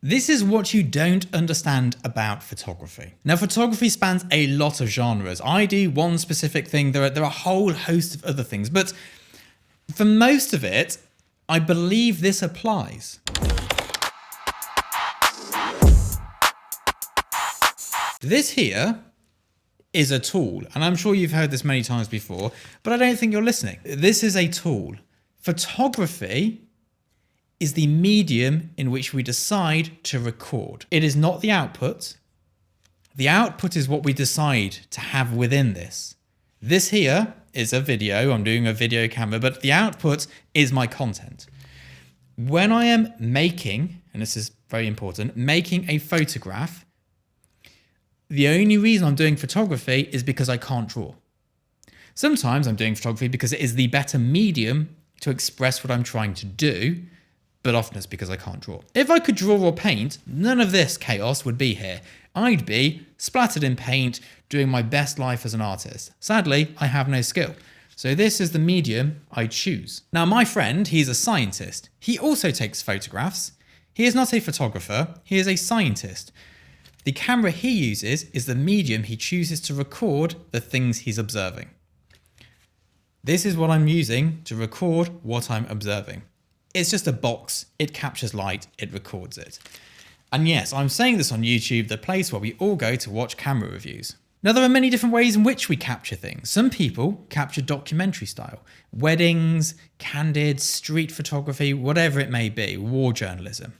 This is what you don't understand about photography. Now, photography spans a lot of genres. I do one specific thing. There are a whole host of other things, but for most of it, I believe this applies. This here is a tool, and I'm sure you've heard this many times before, but I don't think you're listening. This is a tool. Photography is the medium in which we decide to record. It is not the output. The output is what we decide to have within this. This here is a video. I'm doing a video camera, but the output is my content. When I am making, and this is very important, making a photograph, the only reason I'm doing photography is because I can't draw. Sometimes I'm doing photography because it is the better medium to express what I'm trying to do, but often it's because I can't draw. If I could draw or paint, none of this chaos would be here. I'd be splattered in paint, doing my best life as an artist. Sadly, I have no skill. So this is the medium I choose. Now, my friend, he's a scientist. He also takes photographs. He is not a photographer, he is a scientist. The camera he uses is the medium he chooses to record the things he's observing. This is what I'm using to record what I'm observing. It's just a box, it captures light, it records it. And yes, I'm saying this on YouTube, the place where we all go to watch camera reviews. Now, there are many different ways in which we capture things. Some people capture documentary style, weddings, candid, street photography, whatever it may be, war journalism.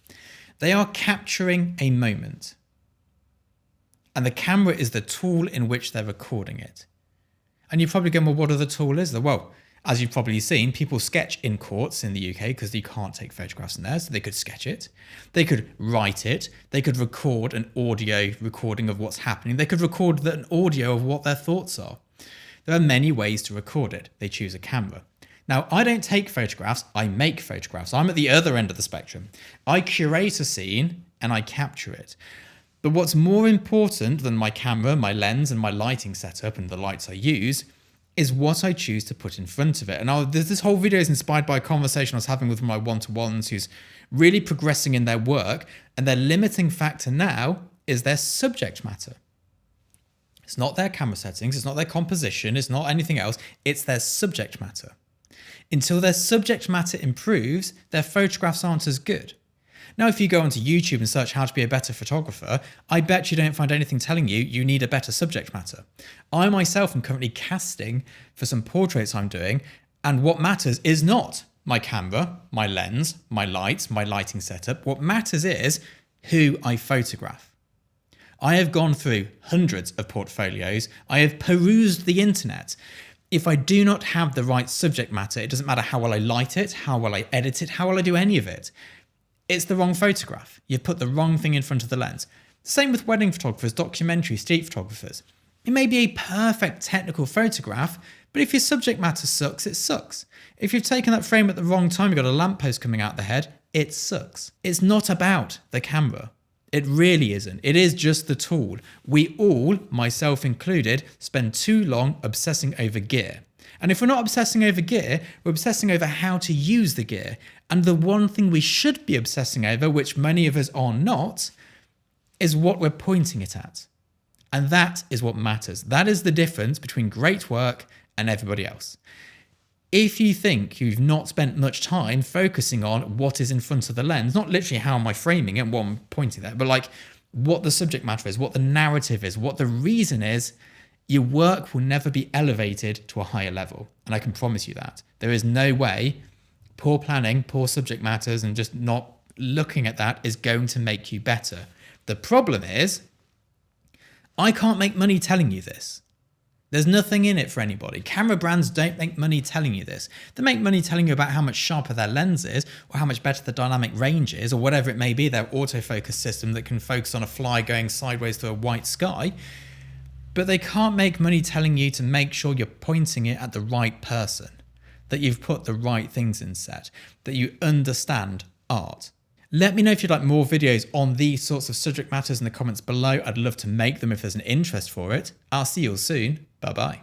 They are capturing a moment. And the camera is the tool in which they're recording it. And you're probably going, well, what other tool is there? Well, as you've probably seen, people sketch in courts in the UK because you can't take photographs in there, so they could sketch it. They could write it. They could record an audio recording of what's happening. They could record an audio of what their thoughts are. There are many ways to record it. They choose a camera. Now, I don't take photographs, I make photographs. I'm at the other end of the spectrum. I curate a scene and I capture it. But what's more important than my camera, my lens, and my lighting setup and the lights I use is what I choose to put in front of it. And this whole video is inspired by a conversation I was having with my one-to-ones who's really progressing in their work, and their limiting factor now is their subject matter. It's not their camera settings, it's not their composition, it's not anything else, it's their subject matter. Until their subject matter improves, their photographs aren't as good. Now, if you go onto YouTube and search how to be a better photographer, I bet you don't find anything telling you you need a better subject matter. I myself am currently casting for some portraits I'm doing, and what matters is not my camera, my lens, my lights, my lighting setup. What matters is who I photograph. I have gone through hundreds of portfolios. I have perused the internet. If I do not have the right subject matter, it doesn't matter how well I light it, how well I edit it, how well I do any of it. It's the wrong photograph. You've put the wrong thing in front of the lens. Same with wedding photographers, documentary, street photographers. It may be a perfect technical photograph, but if your subject matter sucks, it sucks. If you've taken that frame at the wrong time, you've got a lamppost coming out the head, it sucks. It's not about the camera. It really isn't. It is just the tool. We all, myself included, spend too long obsessing over gear. And if we're not obsessing over gear, we're obsessing over how to use the gear. And the one thing we should be obsessing over, which many of us are not, is what we're pointing it at. And that is what matters. That is the difference between great work and everybody else. If you think you've not spent much time focusing on what is in front of the lens, not literally how am I framing it and what I'm pointing at, but like what the subject matter is, what the narrative is, what the reason is, your work will never be elevated to a higher level. And I can promise you that. There is no way poor planning, poor subject matters, and just not looking at that is going to make you better. The problem is, I can't make money telling you this. There's nothing in it for anybody. Camera brands don't make money telling you this. They make money telling you about how much sharper their lens is, or how much better the dynamic range is, or whatever it may be, their autofocus system that can focus on a fly going sideways through a white sky. But they can't make money telling you to make sure you're pointing it at the right person, that you've put the right things in set, that you understand art. Let me know if you'd like more videos on these sorts of subject matters in the comments below. I'd love to make them if there's an interest for it. I'll see you all soon. Bye-bye.